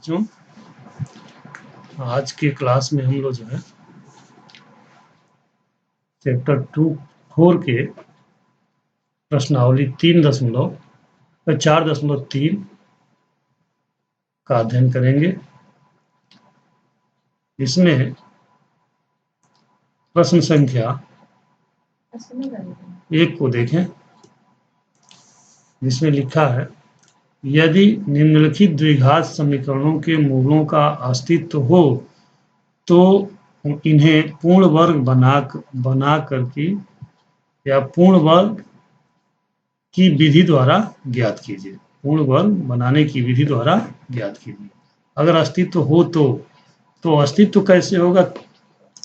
बच्चों, आज के क्लास में हम लोग जो है चैप्टर 4 के प्रश्नावली 4.3 का अध्ययन करेंगे। इसमें प्रश्न संख्या 1 को देखें, जिसमें लिखा है यदि निम्नलिखित द्विघात समीकरणों के मूलों का अस्तित्व हो तो इन्हें पूर्ण वर्ग बना करके या पूर्ण वर्ग की विधि द्वारा ज्ञात कीजिए। पूर्ण वर्ग बनाने की विधि द्वारा ज्ञात कीजिए। अगर अस्तित्व हो तो अस्तित्व कैसे होगा,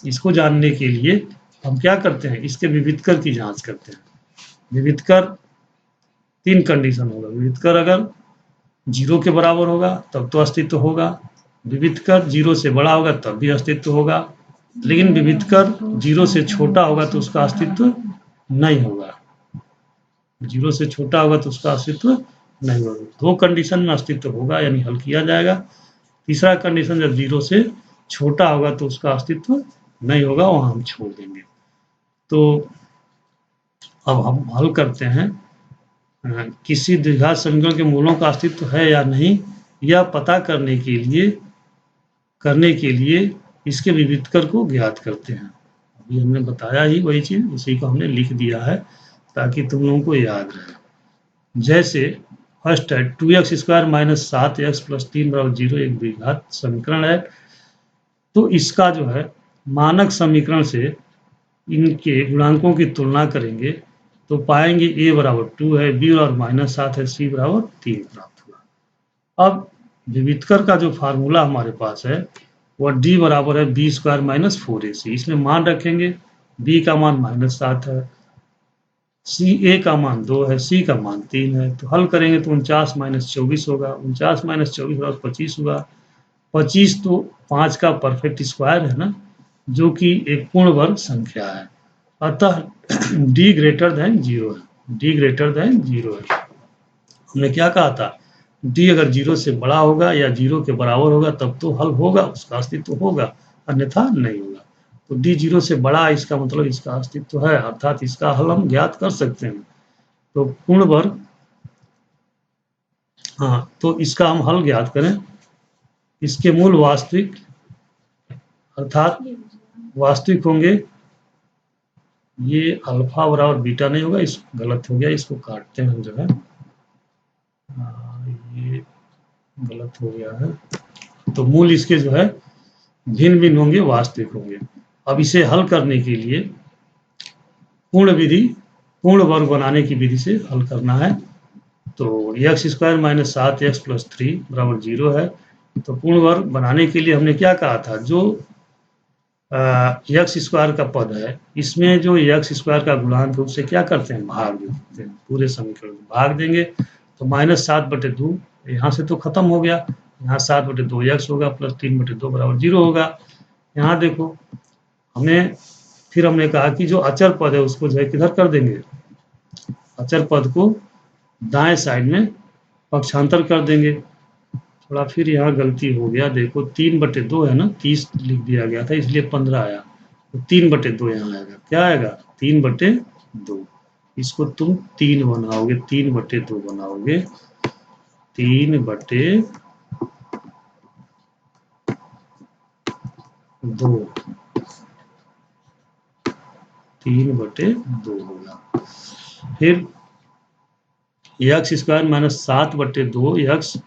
इसको जानने के लिए हम क्या करते हैं, इसके विविधकर की जांच करते हैं। विविधकर 3 कंडीशन होगा। विविधकर अगर 0 के बराबर होगा तब तो अस्तित्व होगा, विविधकर 0 से बड़ा होगा तब भी अस्तित्व होगा, लेकिन विविधकर 0 से छोटा होगा तो उसका अस्तित्व नहीं होगा। 0 से छोटा होगा तो उसका अस्तित्व नहीं होगा। 2 कंडीशन में अस्तित्व होगा, यानी हल किया जाएगा। तीसरा कंडीशन जब 0 से छोटा होगा तो उसका अस्तित्व नहीं होगा, वहां हम छोड़ देंगे। तो अब हम हल करते हैं। किसी द्विघात समीकरण के मूलों का अस्तित्व है या नहीं, यह पता करने के लिए इसके विविधकर को ज्ञात करते हैं। अभी हमने बताया ही वही चीज, उसी को हमने लिख दिया है ताकि तुम लोगों को याद रहे। जैसे फर्स्ट है 2x² - 7x + 3 = 0 एक द्विघात समीकरण है। तो इसका जो है मानक समीकरण से इनके गुणांकों की तुलना करेंगे तो पाएंगे a = 2 है, b = -7 है, c = 3 प्राप्त हुआ। अब विविधकर का जो फार्मूला हमारे पास है वह d बराबर है b² - 4ac। इसमें मान रखेंगे, b का मान -7 है, a का मान 2 है, c का मान 3 है। तो हल करेंगे तो 49 - 24 होगा, 49 - 24 = 25 होगा। 25 तो 5 का परफेक्ट स्क्वायर है ना, जो कि एक पूर्ण वर्ग संख्या है। अतः d > 0 है, d > 0 है। हमने क्या कहा था, d अगर 0 से बड़ा होगा या 0 के बराबर होगा तब तो हल होगा, उसका अस्तित्व होगा, अन्यथा नहीं होगा। तो d 0 से बड़ा, इसका मतलब इसका अस्तित्व है, अर्थात इसका हल हम ज्ञात कर सकते हैं। तो पूर्ण वर्ग, हाँ, तो इसका हम हल ज्ञात करें। इसके मूल वास्तविक अर्थात वास्तविक होंगे। ये अल्फा बराबर बीटा नहीं होगा, इस गलत हो गया, इसको काटते हैं हम जो है, ये गलत हो गया है। तो मूल इसके जो है भिन्न भिन्न होंगे, वास्तविक होंगे। अब इसे हल करने के लिए पूर्ण वर्ग बनाने की विधि से हल करना है। तो x² - 7x + 3 = 0 है। तो पूर्ण वर्ग बनाने के लिए हमने क्या कहा था, जो x² का पद है, इसमें जो x² का गुणांक है उससे क्या करते हैं, भाग देते हैं। पूरे समीकरण में भाग देंगे तो -7/2 यहाँ से तो खत्म हो गया, यहाँ 7/2x होगा प्लस 3/2 = 0 होगा। यहाँ देखो, हमने कहा कि जो अचर पद है उसको जो है किधर कर देंगे, अचर पद को दाएं साइड में पक्षांतर कर देंगे। थोड़ा फिर यहाँ गलती हो गया, देखो 3/2 है ना, 30 लिख दिया गया था इसलिए 15 आया, तो 3/2 यहाँ आएगा। क्या आएगा, 3/2। इसको तुम 3 बनाओगे, 3/2 बनाओगे, 3/2 3/2 होगा। फिर x² - 7/2x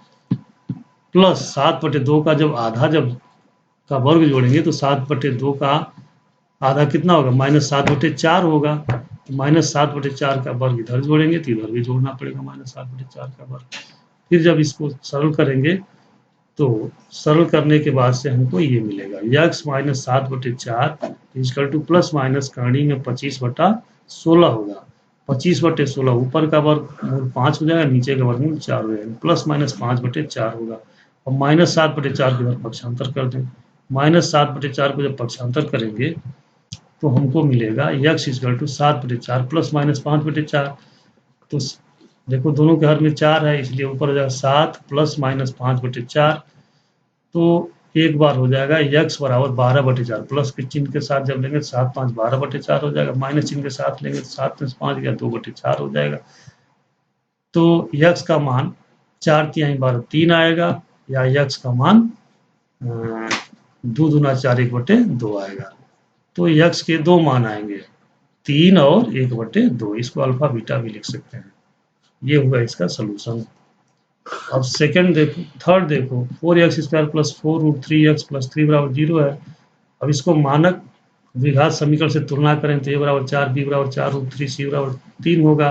प्लस 7/2 का जब आधा का वर्ग जोड़ेंगे तो 7/2 का आधा कितना होगा, -7/4 होगा। तो -7/4 का वर्ग इधर जोड़ेंगे तो इधर भी जोड़ना पड़ेगा -7/4 का वर्ग। फिर जब इसको सरल करेंगे तो सरल करने के बाद से हमको ये मिलेगा, x - 7/4 = प्लस माइनस कहानी में 25/16 होगा। 25/16 ऊपर का वर्ग 5 हो जाएगा, नीचे का वर्गमूल 4 हो जाएगा, प्लस माइनस 5/4 होगा। और -7/4 के बाद पक्षांतर कर दें। -7/4 को जब पक्षांतर करेंगे तो हमको मिलेगा x = 7/4 प्लस माइनस 5/4। तो देखो दोनों के हर में 4 है, इसलिए ऊपर हो जाएगा 7 प्लस माइनस 5/4 तो एक बार हो जाएगा x बराबर 12/4 प्लस के चिन्ह के साथ जब लेंगे 7 5 12/4 हो जाएगा, माइनस चिन्ह के साथ लेंगे तो 7 में 5 गया 2/4 हो जाएगा। तो x का मान 4 तिहाई 12 3 आएगा, या x का मान 2 दूना 4 1/2 आएगा। तो x के दो मान आएंगे 3 और 1/2, इसको अल्फा बीटा भी लिख सकते हैं। ये हुआ इसका सोल्यूशन। अब सेकंड देखो, थर्ड देखो, 4x² प्लस 4√3x प्लस 3 बराबर 0 है। अब इसको मानक द्विघात समीकरण से तुलना करें तो a बराबर 4, b बराबर 4√3, c बराबर 3 होगा।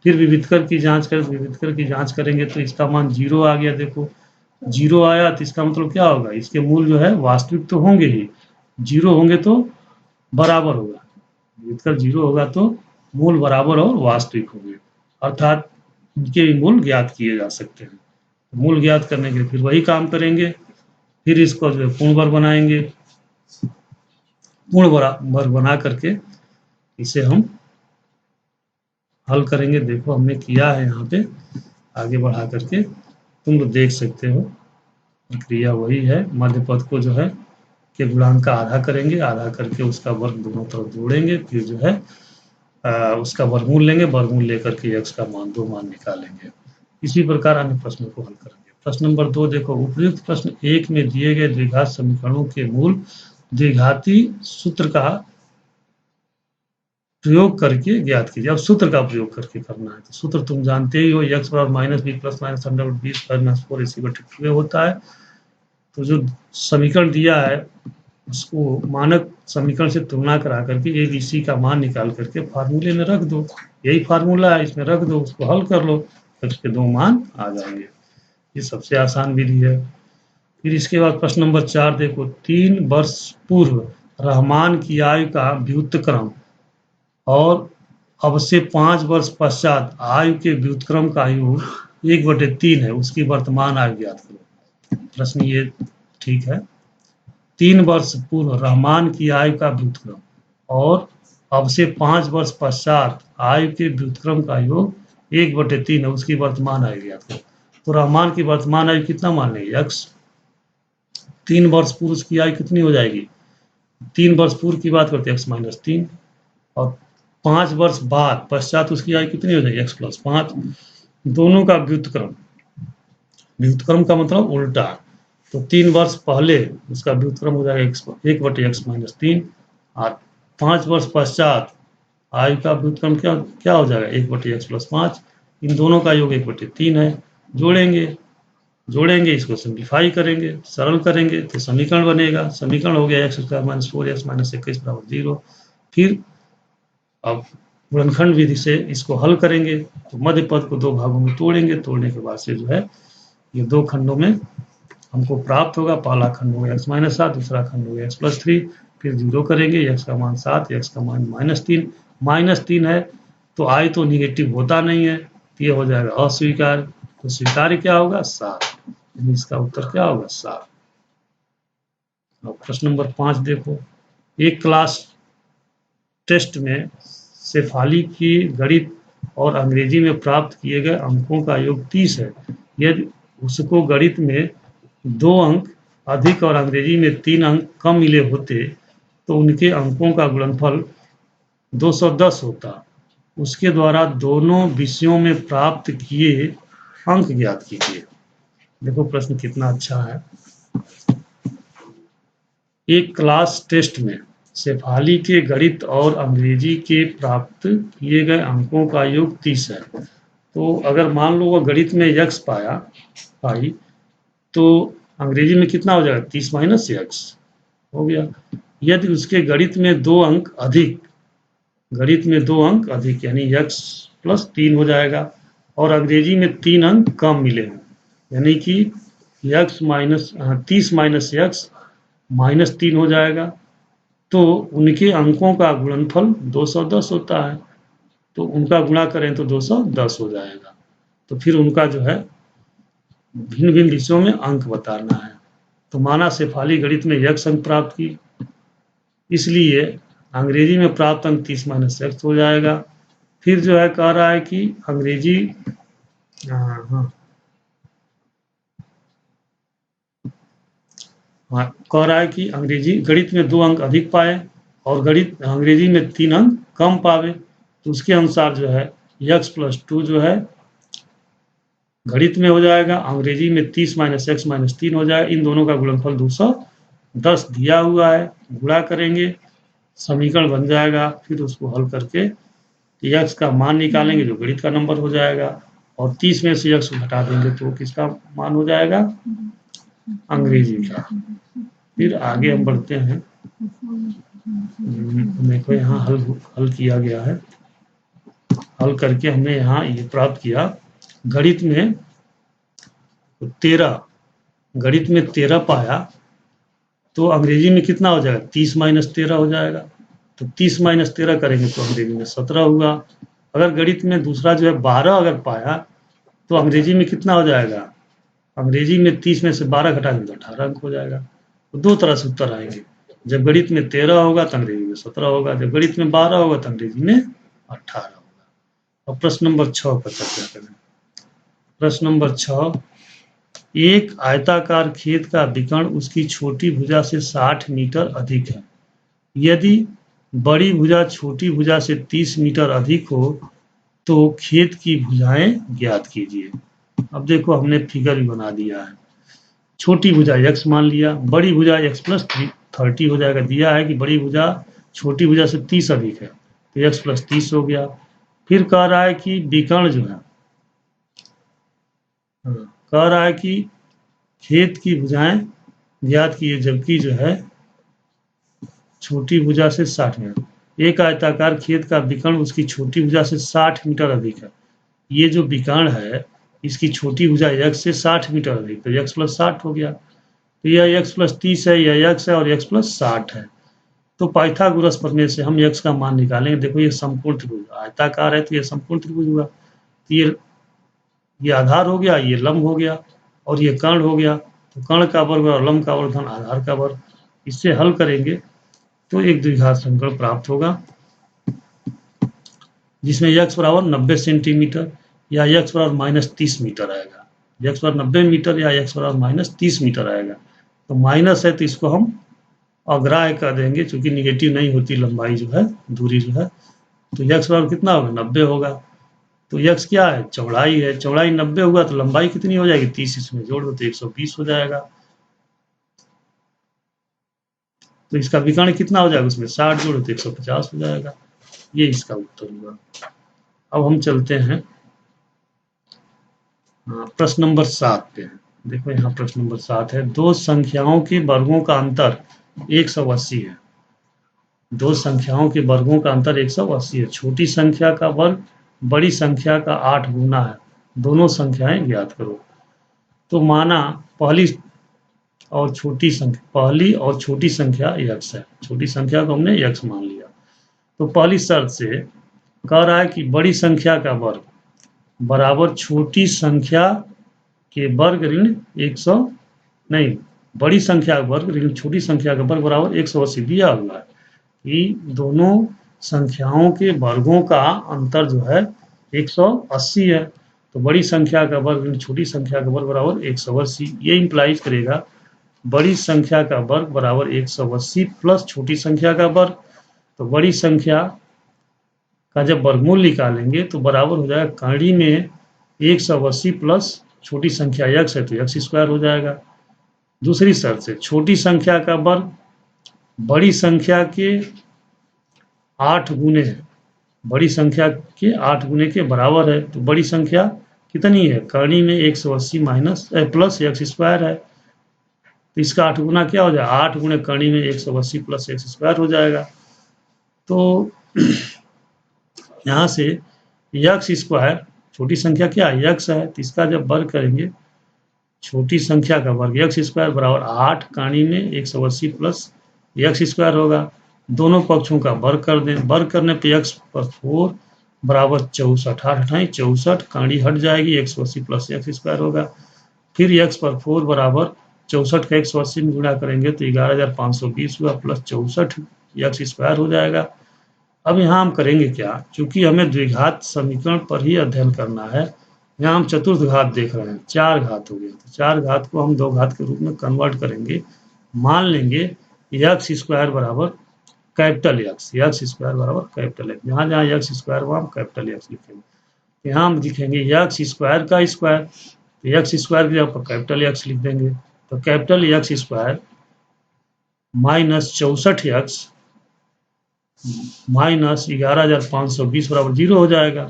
फिर विविधकर की जांच करें, विविधकर की जांच करेंगे तो इसका मान 0 आ गया। देखो 0 आया तो इसका मतलब क्या होगा, इसके मूल जो है वास्तविक तो होंगे ही, 0 होंगे तो बराबर होगा, विविधकर 0 होगा तो मूल बराबर और वास्तविक होंगे, अर्थात इनके भी मूल ज्ञात किए जा सकते हैं। मूल ज्ञात करने के लिए फिर वही काम करेंगे, फिर इसको जो है पूर्ण वर्ग बनाएंगे, पूर्ण वर्ग बना करके इसे हम हल करेंगे। देखो हमने किया है, यहाँ पे आगे बढ़ा करके तुम लोग देख सकते हो, प्रक्रिया वही है। मध्य पद को जो है के गुणांक का आधा करेंगे, आधा करके उसका वर्ग दोनों तरफ जोड़ेंगे, फिर जो है उसका वर्गमूल लेंगे, वर्गमूल लेकर के x का मान 2 मान निकालेंगे। इसी प्रकार अन्य प्रश्नों को हल करेंगे। प्रश्न नंबर 2 देखो, उपयुक्त प्रश्न 1 में दिए गए द्विघात समीकरणों के मूल द्विघाती सूत्र का प्रयोग करके ज्ञात कीजिए। अब सूत्र का प्रयोग करके करना है, तो सूत्र तुम जानते ही हो, x बराबर minus B plus minus under B square minus 4ac/2 होता है। तो जो समीकरण दिया है उसको मानक समीकरण से तुलना करा करके ए बी सी का मान निकाल करके फार्मूले में रख दो, यही फार्मूला है, इसमें रख दो, उसको हल कर लो, तो इसके दो मान आ जाएंगे। ये सबसे आसान विधि है। फिर इसके बाद प्रश्न नंबर 4 देखो, 3 वर्ष पूर्व रहमान की आयु का व्युत्क्रम और अब से 5 वर्ष पश्चात आयु के व्युत्क्रम का आयु 1/3 है, उसकी वर्तमान आयु ज्ञात करो। प्रश्न ये ठीक है, 3 वर्ष पूर्व रहमान की आयु का व्युत्क्रम और अब से 5 वर्ष पश्चात आयु के व्युत्क्रम का योग 1/3 है, उसकी वर्तमान आयु ज्ञात करो। तो रहमान की वर्तमान आयु कितना मान लेंगे, x। 3 वर्ष पूर्व की आयु कितनी हो जाएगी, 3 वर्ष पूर्व की बात करते हैं x-3, और 5 वर्ष बाद पश्चात उसकी आयु कितनी हो जाएगी, x+5। दोनों का व्युत्क्रम, व्युत्क्रम का मतलब उल्टा, तो 3 वर्ष पहले उसका व्युत्क्रम हो जाएगा 1/x-3, और 5 वर्ष पश्चात आयु का व्युत्क्रम क्या हो जाएगा 1/x+5। इन दोनों का योग 1/3 है। जोड़ेंगे, इसको सिंप्लीफाई करेंगे, सरल करेंगे तो समीकरण बनेगा। समीकरण हो गया x² - 4x - 21 = 0। फिर अब गुणनखंड विधि से इसको हल करेंगे, तो मध्य पद को 2 भागों में तोड़ेंगे, तोड़ने के बाद से जो है ये 2 खंडों में हमको प्राप्त होगा। पहला खंड हो गया x-7, दूसरा खंड हो गया x+3। फिर 0 करेंगे, x का मान 7, x का मान -3 है, तो आय तो निगेटिव होता नहीं है, तो ये हो जाएगा अस्वीकार। तो स्वीकार्य क्या होगा, 7, यानी इसका उत्तर क्या होगा, 7। अब प्रश्न नंबर 5 देखो, एक क्लास टेस्ट में शेफाली की गणित और अंग्रेजी में प्राप्त किए गए अंकों का योग 30 है। यदि उसको गणित में 2 अंक अधिक और अंग्रेजी में 3 अंक कम मिले होते तो उनके अंकों का गुणनफल 210 होता। उसके द्वारा दोनों विषयों में प्राप्त किए अंक ज्ञात कीजिए। देखो प्रश्न कितना अच्छा है। एक क्लास टेस्ट में शेफाली के गणित और अंग्रेजी के प्राप्त किए गए अंकों का योग 30 है। तो अगर मान लो वह गणित में x पाई, तो अंग्रेजी में कितना हो जाएगा, 30 - x हो गया। यदि उसके गणित में 2 अंक अधिक, यानी x+3 हो जाएगा, और अंग्रेजी में 3 अंक कम मिले हैं, यानी कि x - 30 - x -3 हो जाएगा, तो उनके अंकों का गुणनफल 210 होता है। तो उनका गुणा करें तो 210 हो जाएगा। तो फिर उनका जो है भिन्न भिन्न विषयों में अंक बताना है। तो माना शेफाली गणित में x अंक प्राप्त की, इसलिए अंग्रेजी में प्राप्त अंक 30 - x हो जाएगा। फिर जो है कह रहा है कि अंग्रेजी हाँ, कह रहा है कि अंग्रेजी गणित में 2 अंक अधिक पाए और गणित अंग्रेजी में 3 अंक कम पावे, तो उसके अनुसार जो है x+2 जो है गणित में हो जाएगा, अंग्रेजी में 30 - x - 3 हो जाएगा। इन दोनों का गुणनफल 210 दिया हुआ है, गुणा करेंगे, समीकरण बन जाएगा। फिर उसको हल करके x का मान निकालेंगे जो गणित का नंबर हो जाएगा, और 30 में से x को घटा देंगे तो किसका मान हो जाएगा, अंग्रेजी का। फिर आगे हम बढ़ते हैं। देखो यहाँ हल किया गया है, हल करके हमने यहाँ ये प्राप्त किया, गणित में 13, गणित में 13 पाया तो अंग्रेजी में कितना हो जाएगा, 30 - 13 हो जाएगा। तो 30 - 13 करेंगे तो अंग्रेजी में 17 होगा। अगर गणित में दूसरा जो है 12 अगर पाया तो अंग्रेजी में कितना हो जाएगा, अंग्रेजी में 30 में से 12 घटाएंगे तो 18 अंक हो जाएगा। तो 2 तरह से उत्तर आएंगे, जब गणित में 13 होगा तो अंग्रेजी में 17 होगा, जब गणित में 12 होगा तो अंग्रेजी में 18 होगा। अब प्रश्न नंबर 6 पर चर्चा करें। प्रश्न नंबर 6, एक आयताकार खेत का विकर्ण उसकी छोटी भुजा से 60 मीटर अधिक है। यदि बड़ी भुजा छोटी भुजा से 30 मीटर अधिक हो तो खेत की भुजाएं ज्ञात कीजिए। अब देखो हमने फिगर भी बना दिया है, छोटी भुजा x मान लिया, बड़ी भुजा x+30 हो जाएगा। दिया है कि बड़ी भुजा छोटी भुजा से 30 अधिक है तो x+30 हो गया। फिर कह रहा है कि विकर्ण जो है, कह रहा है कि खेत की भुजाएं ज्ञात कीजिए, जबकि जो है छोटी भुजा से 60 मीटर। एक आयताकार खेत का विकर्ण उसकी छोटी भुजा से 60 मीटर अधिक है। ये जो विकर्ण है इसकी छोटी भुजा x से 60 मीटर अधिक, तो x+60 हो गया। तो यह x+30 है, यह x है और x+60 है। तो पाइथागोरस प्रमेय से हम x का मान निकालेंगे। देखो ये समकोण त्रिभुज, आयताकार है तो ये समकोण त्रिभुज हुआ। तो ये आधार हो गया, ये लंब हो गया और ये कर्ण हो गया। तो कर्ण का वर्ग और लंब का वर्ग धन आधार का वर्ग, इससे हल करेंगे तो एक द्विघात समीकरण प्राप्त होगा जिसमें x बराबर 90 सेंटीमीटर या x बराबर -30 मीटर आएगा। x बराबर 90 मीटर या x बराबर -30 मीटर आएगा। तो माइनस है तो इसको हम अग्राह्य कर देंगे, क्योंकि निगेटिव नहीं होती लंबाई जो है, दूरी जो है। तो x बराबर कितना होगा, 90 होगा। तो x क्या है, चौड़ाई है, चौड़ाई 90 हुआ तो लंबाई कितनी हो जाएगी, 30 इसमें जोड़ दो तो 120 हो जाएगा। तो इसका विकर्ण कितना हो जाएगा, उसमें 60 जोड़ो तो 150 हो जाएगा। ये इसका उत्तर हुआ। अब हम चलते हैं प्रश्न नंबर 7 पे। देखो यहाँ प्रश्न नंबर 7 है, दो संख्याओं के वर्गों का अंतर 180 है। दो संख्याओं के वर्गों का अंतर 180 है। छोटी संख्या का वर्ग बड़ी संख्या का 8 गुना है। दोनों संख्याएं ज्ञात करो। तो माना पहली और छोटी संख्या x है। छोटी संख्या को हमने x मान लिया। तो पहली शर्त से कह रहा है कि बड़ी संख्या का वर्ग बराबर छोटी संख्या के वर्ग ऋण 100 नहीं, बड़ी संख्या का वर्ग ऋण छोटी संख्या का वर्ग बराबर 180 दिया हुआ है कि दोनों संख्याओं के वर्गों का अंतर जो है 180 है। तो बड़ी संख्या का वर्ग ऋण छोटी संख्या का वर्ग बराबर 180। ये इंप्लाइज करेगा बड़ी संख्या का वर्ग बराबर 180 प्लस छोटी संख्या का वर्ग। तो बड़ी संख्या का जब वर्गमूल निकालेंगे तो बराबर हो जाएगा कड़ी में 180 प्लस छोटी संख्या x है तो x² हो जाएगा। दूसरी शर्त से छोटी संख्या का वर्ग बड़ी संख्या के 8 गुने, बड़ी संख्या के 8 गुने के बराबर है। तो बड़ी संख्या कितनी है, करणी में 180 माइनस प्लस x² है। तो इसका 8 गुना क्या हो जाएगा, 8 गुणे करणी में 180 प्लस x² हो जाएगा। तो यहाँ से x², छोटी संख्या क्या है, x है, तो इसका जब वर्ग करेंगे छोटी संख्या का वर्ग x² बराबर 8 करणी में 180 प्लस x² होगा। दोनों पक्षों का वर्ग कर दें, वर्ग करने पे x पर 4 बराबर 64, 8 × 64, करणी हट जाएगी, 180 प्लस x² होगा। फिर x पर 4 बराबर 64 का 180 में गुणा करेंगे तो 11,520 हुआ प्लस 64 x² हो जाएगा। अब यहाँ हम करेंगे क्या, चूंकि हमें द्विघात समीकरण पर ही अध्ययन करना है, यहाँ हम चतुर्थ घात देख रहे हैं, 4 घात हो गया। तो 4 घात को हम 2 घात के रूप में कन्वर्ट करेंगे, मान लेंगे एक्स स्क्वायर बराबर कैपिटल एक्स, एक्स स्क्वायर बराबर कैपिटल एक्स, जहाँ जहाँ एक्स स्क्वायर वहाँ हम कैपिटल एक्स लिखेंगे। यहाँ हम लिखेंगे एक्स स्क्वायर का स्क्वायर, तो एक्स स्क्वायर की जगह पर कैपिटल एक्स लिख देंगे, तो capital x square minus 64x minus 11,520 बराबर 0 हो जाएगा।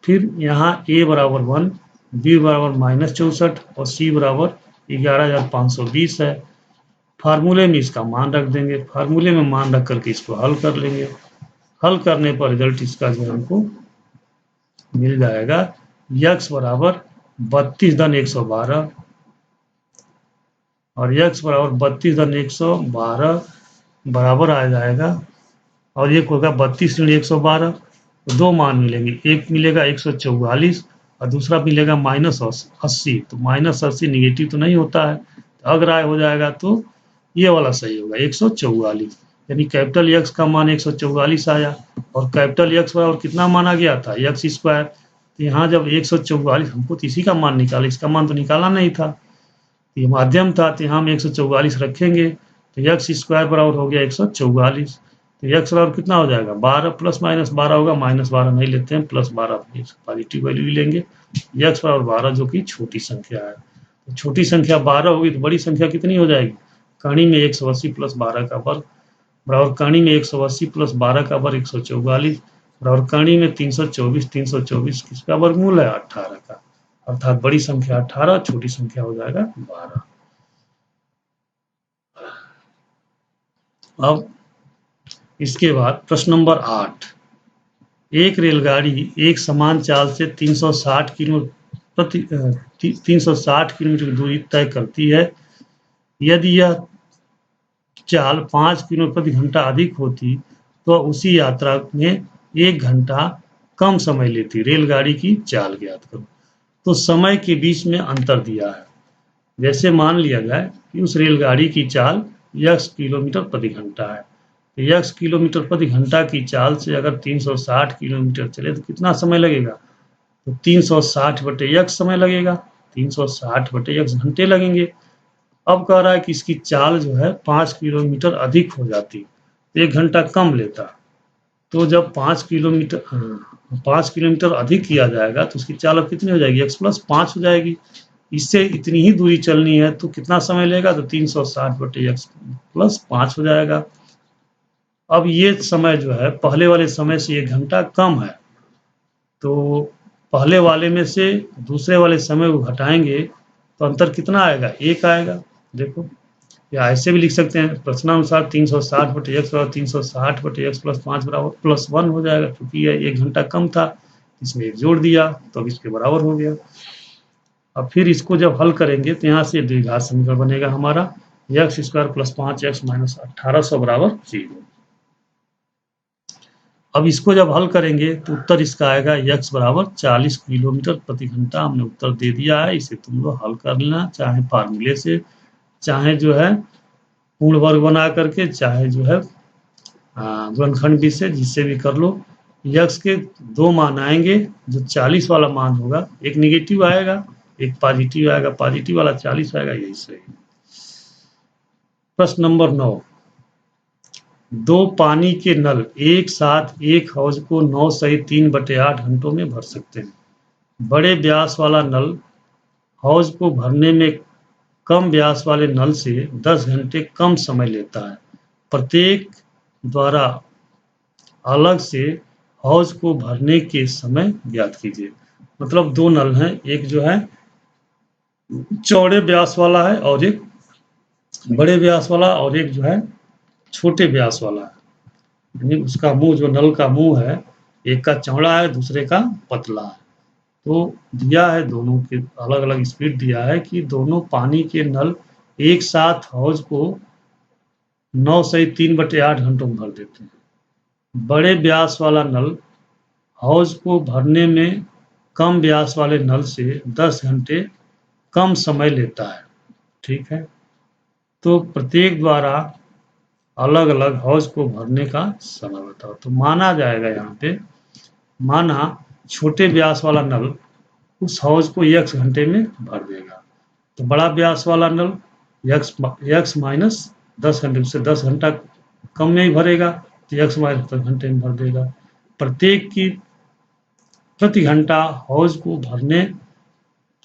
फिर यहाँ a बराबर 1, b बराबर माइनस 64 और c बराबर 11,520 है। फार्मूले में इसका मान रख देंगे, फार्मूले में मान रख करके इसको हल कर लेंगे। हल करने पर रिजल्ट इसका जो हमको मिल जाएगा x बराबर 32 धन 112 और x बराबर 32 धन 112 बराबर आ जाएगा, और एक होगा 32 ऋण 112, तो दो मान मिलेंगे, एक मिलेगा 144 और दूसरा मिलेगा -80। तो -80 निगेटिव तो नहीं होता है, तो अगर आय हो जाएगा तो ये वाला सही होगा 144, यानी कैपिटल एक्स का मान 144 आया। और कैपिटल एक्स बराबर कितना माना गया था, एक्स स्क्वायर, तो यहाँ जब 144, हमको तो इसी का मान निकाला, इसका मान तो निकाला नहीं था, ये माध्यम था, तो यहाँ हम 144 रखेंगे, तो एक्स स्क्वायर बराबर हो गया 144। तो एक्स बराबर कितना हो जाएगा 12 प्लस माइनस 12 होगा, -12 नहीं लेते हैं, +12 पॉजिटिव वैल्यू ही लेंगे। एक्स बराबर 12 जो कि छोटी संख्या है, तो छोटी संख्या 12 होगी तो बड़ी संख्या कितनी हो जाएगी, कणी में 180 प्लस 12 का वर्ग बराबर कणी में 180 प्लस 12 का वर्ग 144 बराबर कणी में 324, 324 किसका वर्गमूल है 18 का, अर्थात बड़ी संख्या 18, छोटी संख्या हो जाएगा 12। अब इसके बाद प्रश्न नंबर 8, एक रेलगाड़ी एक समान चाल से 360 किलोमीटर की दूरी तय करती है। यदि यह चाल 5 किलोमीटर प्रति घंटा अधिक होती तो उसी यात्रा में 1 घंटा कम समय लेती। रेलगाड़ी की चाल ज्ञात करो। तो समय के बीच में अंतर दिया है, जैसे मान लिया जाए कि उस रेलगाड़ी की चाल x किलोमीटर प्रति घंटा है, तो x किलोमीटर प्रति घंटा की चाल से अगर 360 किलोमीटर चले तो कितना समय लगेगा, तो 360/x समय लगेगा, 360/x घंटे लगेंगे। अब कह रहा है कि इसकी चाल जो है 5 किलोमीटर अधिक हो जाती तो 1 घंटा कम लेता, तो जब 5 किलोमीटर अधिक किया जाएगा तो उसकी चाल अब कितनी हो जाएगी, x + 5 हो जाएगी। इससे इतनी ही दूरी चलनी है तो कितना समय लेगा, तो 360/x + 5 हो जाएगा। अब ये समय जो है पहले वाले समय से 1 घंटा कम है, तो पहले वाले में से दूसरे वाले समय को घटाएंगे तो अंतर कितना आएगा, 1 आएगा। देखो, या ऐसे भी लिख सकते हैं प्रश्नानुसार 360/x बराबर 360/x + 5 बराबर +1 हो जाएगा, क्योंकि यह 1 घंटा कम था, इसमें 1 जोड़ दिया तो अब इसके बराबर हो गया। अब फिर इसको जब हल करेंगे तो यहाँ से द्विघात समीकरण बनेगा हमारा x² + 5x - 1800 बराबर 0। अब इसको जब हल करेंगे तो उत्तर इसका आएगा x बराबर 40 किलोमीटर प्रति घंटा। हमने उत्तर दे दिया है, इसे तुम लोग हल कर लेना, चाहे फार्मूले से, चाहे जो है पूर्ण वर्ग बना करके, चाहे जो है गुणनखंड भी से, जिससे भी कर लो। x के दो मान आएंगे, जो 40 वाला मान होगा, एक निगेटिव आएगा एक पॉजिटिव आएगा, पॉजिटिव वाला 40 आएगा, यही सही। प्रश्न नंबर 9, 2 पानी के नल एक साथ एक हौज को 9 सहित 3/8 घंटों में भर सकते हैं। बड़े व्यास वाला नल हौज को भरने में कम व्यास वाले नल से 10 घंटे कम समय लेता है। प्रत्येक द्वारा अलग से हौज को भरने के समय ज्ञात कीजिए। मतलब 2 नल हैं, एक जो है चौड़े व्यास वाला है और एक बड़े व्यास वाला, और एक जो है छोटे व्यास वाला है, यानी उसका मुंह, जो नल का मुंह है, एक का चौड़ा है दूसरे का पतला है। तो दिया है दोनों के अलग अलग स्पीड दिया है कि दोनों पानी के नल एक साथ हौज को 9 सहित 3/8 घंटों में भर देते हैं। बड़े व्यास वाला नल हौज को भरने में कम व्यास वाले नल से 10 घंटे कम समय लेता है। ठीक है, तो प्रत्येक द्वारा अलग अलग हौज को भरने का समय बताओ। तो माना जाएगा यहाँ पे, माना छोटे व्यास वाला नल उस हौज को x घंटे में भर देगा, तो बड़ा व्यास वाला नल एक्स माइनस 10 घंटे से 10 घंटा कम में ही भरेगा तो एक्स माइनस 10 घंटे में भर देगा। प्रत्येक की प्रति घंटा हौज को भरने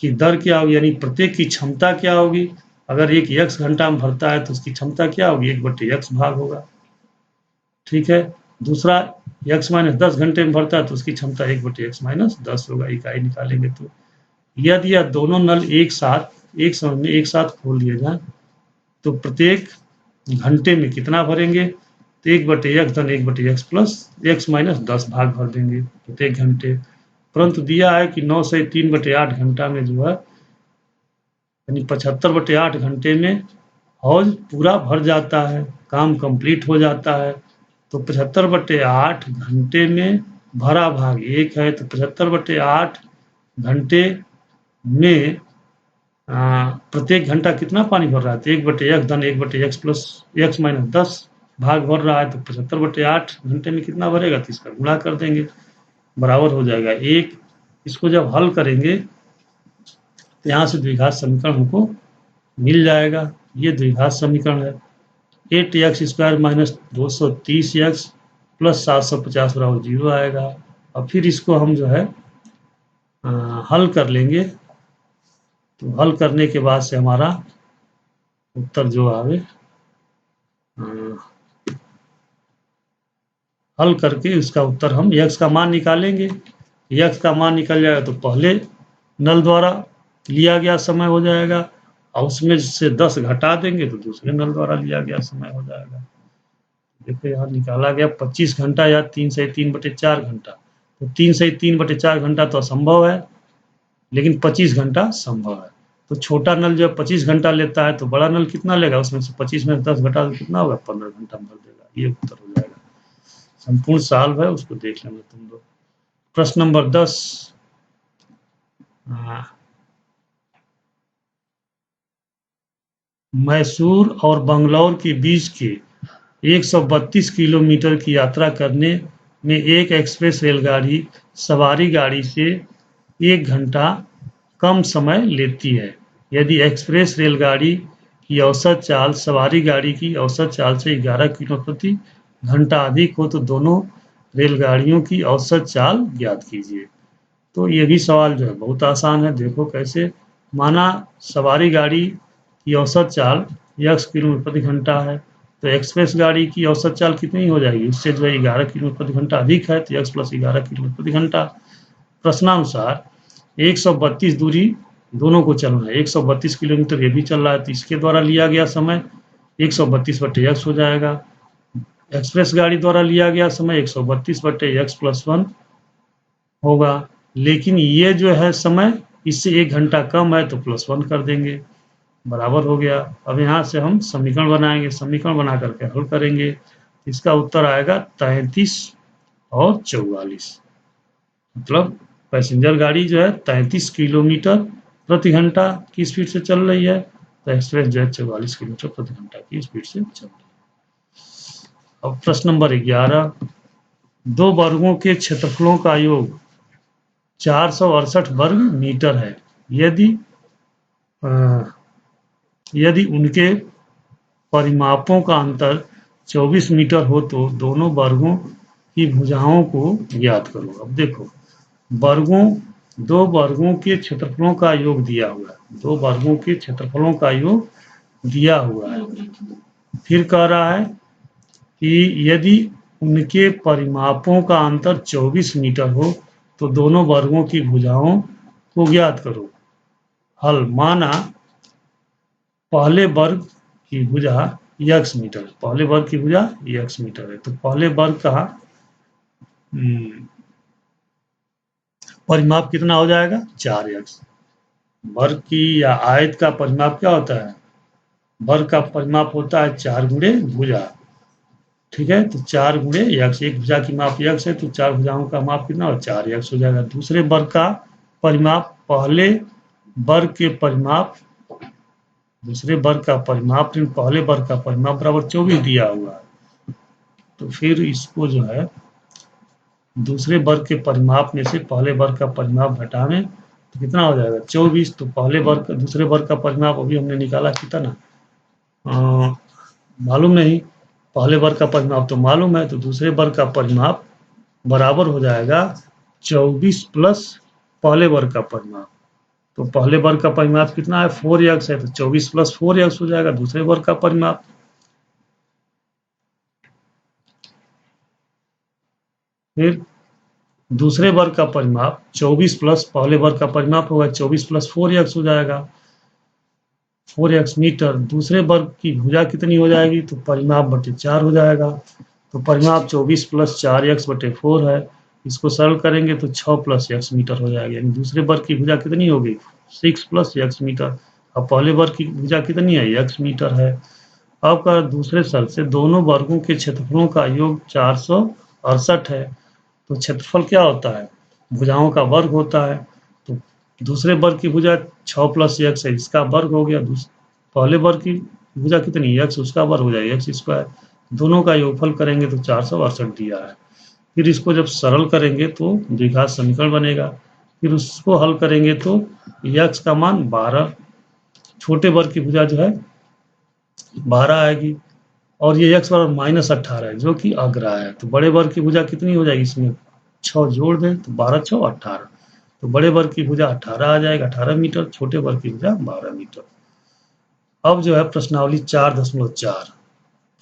की दर क्या होगी, यानी प्रत्येक की क्षमता क्या होगी। अगर एक एक्स घंटा में भरता है तो उसकी क्षमता क्या होगी, 1/x भाग होगा। ठीक है। दूसरा एक्स माइनस 10 घंटे में भरता है तो उसकी क्षमता 1/x माइनस 10 होगा। इकाई निकालेंगे तो यदि यह दोनों नल एक समय में एक साथ खोल दिए जाए तो प्रत्येक घंटे में कितना भरेंगे, तो 1/x धन 1/x प्लस x माइनस 10 भाग भर देंगे प्रत्येक घंटे। परंतु दिया है कि 9 से 3/8 घंटा में जो है, यानी 75/8 घंटे में हौज पूरा भर जाता है, काम कंप्लीट हो जाता है। तो 75/8 घंटे में भरा भाग 1 है, तो 75/8 घंटे में प्रत्येक घंटा कितना पानी भर रहा है, तो 1/x धन 1/x प्लस x माइनस 10 भाग भर रहा है। तो 75/8 घंटे में कितना भरेगा, तो इसका गुणा कर देंगे, बराबर हो जाएगा 1। इसको जब हल करेंगे तो यहाँ से द्विघात समीकरण हमको मिल जाएगा। ये द्विघात समीकरण है। 8x² माइनस 230x प्लस 750 बराबर 0 आएगा। और फिर इसको हम जो है हल कर लेंगे, तो हल करने के बाद से हमारा उत्तर जो आवे, हल करके उसका उत्तर हम x का मान निकालेंगे। x का मान निकल जाएगा तो पहले नल द्वारा लिया गया समय हो जाएगा, और उसमें से 10 घटा देंगे तो दूसरे नल द्वारा लिया गया समय हो जाएगा। देखो यहाँ निकाला गया 25 घंटा या 3 से 3/4 घंटा। तो 3 से 3/4 घंटा तो असंभव है, लेकिन 25 घंटा संभव है। तो छोटा नल जब 25 घंटा लेता है तो बड़ा नल कितना लेगा, उसमें से 25 में 10 घटा तो कितना होगा, 15 घंटा भर देगा। ये उत्तर हो जाएगा। संपूर्ण सॉल्व है, उसको देख लेंगे तुम लोग। प्रश्न नंबर 10, मैसूर और बंगलौर के बीच के 132 किलोमीटर की यात्रा करने में एक एक्सप्रेस रेलगाड़ी सवारी गाड़ी से 1 घंटा कम समय लेती है। यदि एक्सप्रेस रेलगाड़ी की औसत चाल सवारी गाड़ी की औसत चाल से 11 किलोमीटर प्रति घंटा अधिक हो तो दोनों रेलगाड़ियों की औसत चाल ज्ञात कीजिए। तो ये भी सवाल जो है बहुत आसान है। देखो कैसे, माना सवारी गाड़ी की औसत चाल x किलोमीटर प्रति घंटा है, तो एक्सप्रेस गाड़ी की औसत चाल कितनी हो जाएगी, उससे जो है 11 किलोमीटर प्रति घंटा अधिक है, तो x प्लस 11 किलोमीटर प्रति घंटा। प्रश्नानुसार 132 दूरी दोनों को चलना है, 132 किलोमीटर ये भी चल रहा है, तो इसके द्वारा लिया गया समय 132/x हो जाएगा। एक्सप्रेस गाड़ी द्वारा लिया गया समय 132/x प्लस 1 होगा, लेकिन ये जो है समय इससे 1 घंटा कम है, तो प्लस 1 कर देंगे, बराबर हो गया। अब यहाँ से हम समीकरण बनाएंगे, समीकरण बना करके हल करेंगे। इसका उत्तर आएगा 33 और 44। मतलब पैसेंजर गाड़ी जो है 33 किलोमीटर प्रति घंटा की स्पीड से चल रही है, तो एक्सप्रेस जो है 44 किलोमीटर प्रति घंटा की स्पीड से चल रही है। अब प्रश्न नंबर 11, 2 वर्गों के क्षेत्रफलों का योग 468 वर्ग मीटर है। यदि उनके परिमापों का अंतर 24 मीटर हो तो दोनों वर्गों की भुजाओं को ज्ञात करो। अब देखो, 2 वर्गों के क्षेत्रफलों का योग दिया हुआ है, 2 वर्गों के क्षेत्रफलों का योग दिया हुआ है। फिर कह रहा है कि यदि उनके परिमापों का अंतर 24 मीटर हो तो दोनों वर्गों की भुजाओं को ज्ञात करो। हल, माना पहले वर्ग की भुजा x मीटर, पहले वर्ग की भुजा x मीटर है, तो पहले वर्ग का परिमाप कितना हो जाएगा, 4x। वर्ग की या आयत का परिमाप क्या होता है, वर्ग का परिमाप होता है 4 गुणे भुजा। ठीक है, तो 4 गुणे x, एक भुजा की माप x है तो 4 भुजाओं का माप कितना हो, 4x हो जाएगा। दूसरे वर्ग का परिमाप, पहले वर्ग के परिमाप, दूसरे वर्ग का परिमाप, पहले वर्ग का परिमाप बराबर 24 दिया हुआ है, तो फिर इसको जो है दूसरे वर्ग के परिमाप में से पहले वर्ग का परिमाप घटावें तो कितना हो जाएगा, 24। तो पहले वर्ग दूसरे वर्ग का परिमाप अभी हमने निकाला कितना, मालूम नहीं, पहले वर्ग का परिमाप तो मालूम है, तो दूसरे वर्ग का परिमाप बराबर हो जाएगा 24 प्लस पहले वर्ग का परिमाप। तो पहले वर्ग का परिमाप कितना है, 4x है, तो 24 प्लस 4x हो जाएगा दूसरे वर्ग का परिमाप। फिर दूसरे वर्ग का परिमाप 24 प्लस पहले वर्ग का परिमाप होगा, 24 प्लस 4x हो जाएगा, 4x मीटर। दूसरे वर्ग की भुजा कितनी हो जाएगी, तो परिमाप बटे 4 हो जाएगा। तो परिमाप 24 प्लस 4x बटे 4 है, इसको सरल करेंगे तो 6 प्लस x मीटर हो जाएगा, यानी दूसरे वर्ग की भुजा कितनी होगी, 6 प्लस x मीटर। अब पहले वर्ग की भुजा कितनी है, x मीटर है। अब का दूसरे शर्त से दोनों वर्गों के क्षेत्रफलों का योग 468 है, तो क्षेत्रफल क्या होता है, भुजाओं का वर्ग होता है। तो दूसरे वर्ग की भुजा 6 प्लस x है, इसका वर्ग हो गया। पहले वर्ग की भुजा कितनी x, उसका वर्ग हो जाएगा x स्क्वायर। दोनों का योगफल करेंगे तो 468 दिया है। फिर इसको जब सरल करेंगे तो द्विघात समीकरण बनेगा। फिर उसको हल करेंगे तो x का मान 12, छोटे वर्ग की भुजा जो है 12 आएगी, और ये x बराबर -18 है जो कि अग्र है। तो बड़े वर्ग की भुजा कितनी हो जाएगी, इसमें 6 जोड़ दें तो 12 6 18, तो बड़े वर्ग की भुजा 18 आ जाएगा, 18 मीटर, छोटे वर्ग की भुजा 12 मीटर। अब जो है प्रश्नावली 4.4,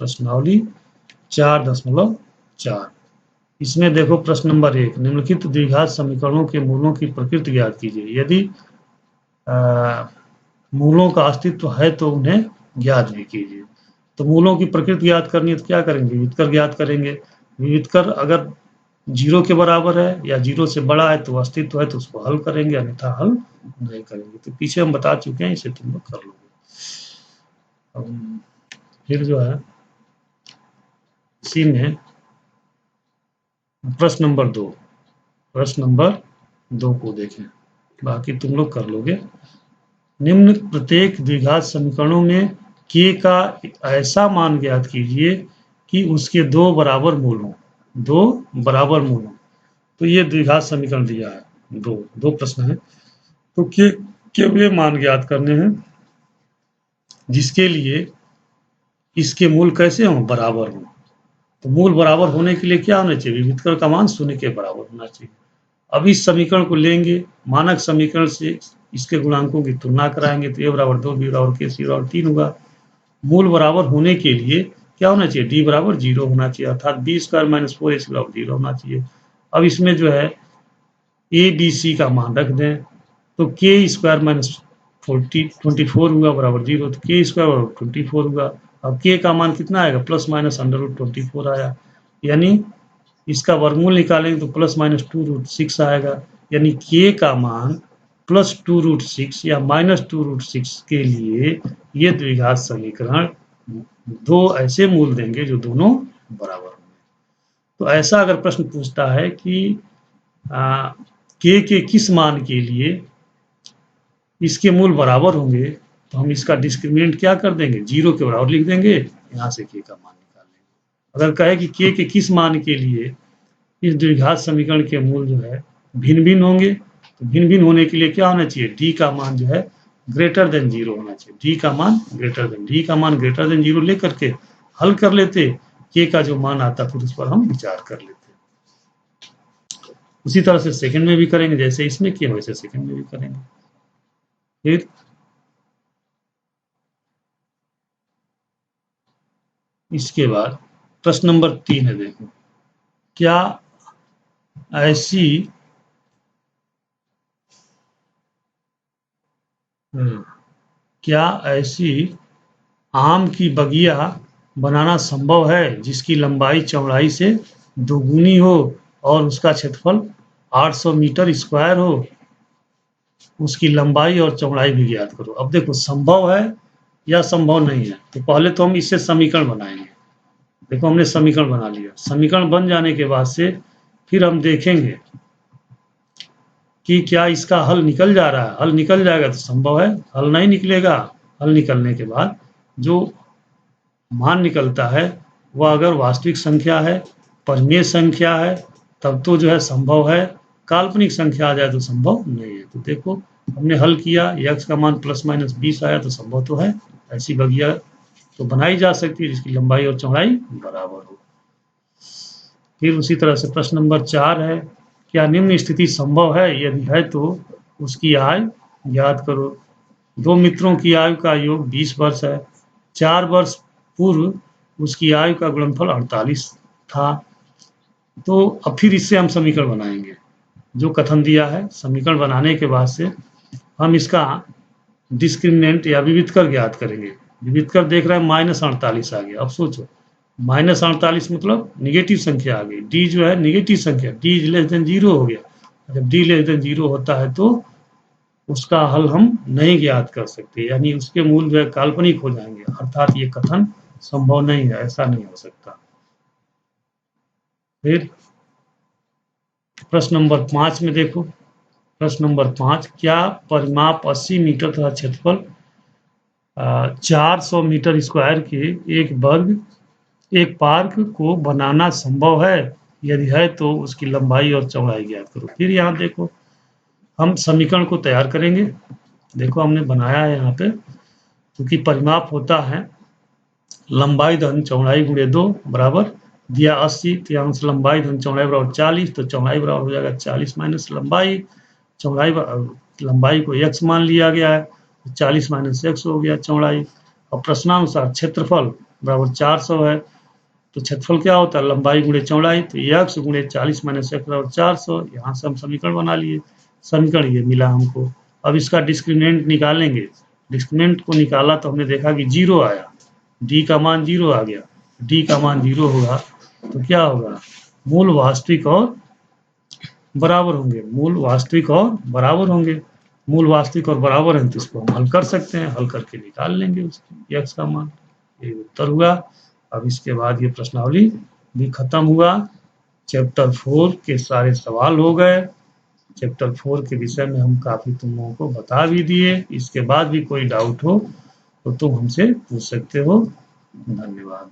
प्रश्नावली 4.4, इसमें देखो प्रश्न नंबर 1, निम्नलिखित द्विघात समीकरणों के मूलों की प्रकृति ज्ञात कीजिए। यदि मूलों का अस्तित्व है तो उन्हें ज्ञात भी कीजिए। तो मूलों की प्रकृति ज्ञात करनी है तो क्या करेंगे, विविधकर ज्ञात करेंगे। विविधकर अगर 0 के बराबर है या 0 से बड़ा है तो अस्तित्व है, तो उसको हल करेंगे, अन्यथा हल नहीं करेंगे। तो पीछे हम बता चुके हैं, इसे तुम लोग कर लोगे। फिर जो है इसी में प्रश्न नंबर 2, प्रश्न नंबर 2 को देखें, बाकी तुम लोग कर लोगे। निम्न प्रत्येक द्विघात समीकरणों में k का ऐसा मान ज्ञात कीजिए कि उसके 2 बराबर मूल हों, 2 बराबर मूल हों। तो ये द्विघात समीकरण दिया है, दो प्रश्न है, तो के वे मान ज्ञात करने हैं जिसके लिए इसके मूल कैसे हों, बराबर हों। तो मूल बराबर होने के लिए क्या होना चाहिए, विविधकर का मान 0 के बराबर होना चाहिए। अब इस समीकरण को लेंगे, मानक समीकरण से इसके गुणांकों की तुलना कराएंगे, तो a बराबर 2, b बराबर k, c बराबर 3 होगा। मूल बराबर होने के लिए क्या होना चाहिए, d बराबर 0 होना चाहिए, अर्थात b स्क्वायर माइनस 4ac बराबर 0 होना चाहिए। अब इसमें जो है a b c का मान रख दें, तो k स्क्वायर माइनस 24 होगा बराबर 0, तो k स्क्वायर बराबर 24 होगा। अब k का मान कितना आएगा, प्लस माइनस √24 आया, यानी इसका वर्गमूल निकालेंगे तो प्लस माइनस 2√6 आएगा, यानी k का मान प्लस 2√6 या माइनस 2√6 के लिए ये द्विघात समीकरण 2 ऐसे मूल देंगे जो दोनों बराबर होंगे। तो ऐसा अगर प्रश्न पूछता है कि k के किस मान के लिए इसके मूल बराबर होंगे, तो हम इसका डिस्क्रिमिनेंट क्या कर देंगे, 0 के बराबर लिख देंगे, यहाँ से k का मान निकाल लेंगे। अगर कहे कि k के किस मान के लिए इस द्विघात समीकरण के मूल जो है भिन्न भिन्न होंगे, तो भिन्न भिन्न होने के लिए क्या होना चाहिए, d का मान जो है ग्रेटर देन 0 होना चाहिए, d का मान ग्रेटर देन 0 लेकर के हल कर लेते, k का जो मान आता फिर उस पर हम विचार कर लेते। उसी तरह से सेकंड में भी करेंगे, जैसे इसमें किया वैसे सेकंड में भी करेंगे। फिर इसके बाद प्रश्न नंबर 3 है, देखो, क्या ऐसी आम की बगिया बनाना संभव है जिसकी लंबाई चौड़ाई से दोगुनी हो और उसका क्षेत्रफल 800 मीटर स्क्वायर हो, उसकी लंबाई और चौड़ाई भी ज्ञात करो। अब देखो संभव है या संभव नहीं है, तो पहले तो हम इससे समीकरण बनाएंगे। देखो हमने समीकरण बना लिया, समीकरण बन जाने के बाद से फिर हम देखेंगे कि क्या इसका हल निकल जा रहा है, हल निकल जाएगा तो संभव है, हल नहीं निकलेगा, हल निकलने के बाद जो मान निकलता है वह अगर वास्तविक संख्या है, परिमेय संख्या है, तब तो जो है संभव है, काल्पनिक संख्या आ जाए तो संभव नहीं है। तो देखो हमने हल किया, x का मान प्लस माइनस 20 आया तो संभव तो है, ऐसी बगिया तो बनाई जा सकती है जिसकी लंबाई और चौड़ाई बराबर हो। फिर उसी तरह से प्रश्न नंबर 4 है, क्या निम्न स्थिति संभव है? यदि है तो उसकी आयु ज्ञात करो। दो मित्रों की आयु का योग 20 वर्ष है। 4 वर्ष पूर्व उसकी आयु का गुणनफल 48 था। तो अब फिर इससे हम समीकरण बनाएंगे जो कथन दिया है। समीकरण बनाने के बाद से हम इसका डिस्क्रिमिनेंट या विविधकर ज्ञात करेंगे। विविधकर देख रहे हैं -48 आ गया। अब सोचो -48 मतलब निगेटिव संख्या आ गई। डी जो है निगेटिव संख्या, डी लेस देन 0 हो गया। जब डी लेस देन 0 होता है तो उसका हल हम नहीं ज्ञात कर सकते, यानी उसके मूल जो है काल्पनिक हो जाएंगे, अर्थात ये कथन संभव नहीं है, ऐसा नहीं हो सकता। फिर प्रश्न नंबर 5 में देखो, प्रश्न नंबर 5, क्या परिमाप 80 मीटर तथा क्षेत्रफल 400 मीटर स्क्वायर के एक पार्क को बनाना संभव है? यदि है तो उसकी लंबाई और चौड़ाई ज्ञात करो। फिर यहाँ देखो हम समीकरण को तैयार करेंगे। देखो हमने बनाया है यहाँ पे, क्योंकि परिमाप होता है लंबाई धन चौड़ाई गुणे 2 बराबर दिया 80, तो यहाँ से लंबाई धन चौड़ाई बराबर 40, तो चौड़ाई बराबर हो जाएगा 40 माइनस लंबाई। चौड़ाई लंबाई को x मान लिया गया है, 40 माइनस x हो गया चौड़ाई। और प्रश्नानुसार क्षेत्रफल बराबर 400 है, तो क्षेत्रफल क्या होता है? लंबाई गुणे चौड़ाई, तो x गुणे 40 माइनस x बराबर 400। यहाँ से हम समीकरण बना लिए, समीकरण ये मिला हमको। अब इसका डिस्क्रिमिनेंट निकालेंगे। डिस्क्रिमिनेंट को निकाला तो हमने देखा कि 0 आया, डी का मान 0 आ गया। डी का मान 0 होगा तो क्या होगा? मूल वास्तविक और बराबर होंगे। मूल वास्तविक और बराबर होंगे। मूल वास्तविक और बराबर है तो इसको हम हल कर सकते हैं, हल करके निकाल लेंगे उसकी x का मान। ये उत्तर हुआ। अब इसके बाद ये प्रश्नावली भी खत्म हुआ। चैप्टर 4 के सारे सवाल हो गए। चैप्टर 4 के विषय में हम काफी तुम लोगों को बता भी दिए। इसके बाद भी कोई डाउट हो तो तुम हमसे पूछ सकते हो। धन्यवाद।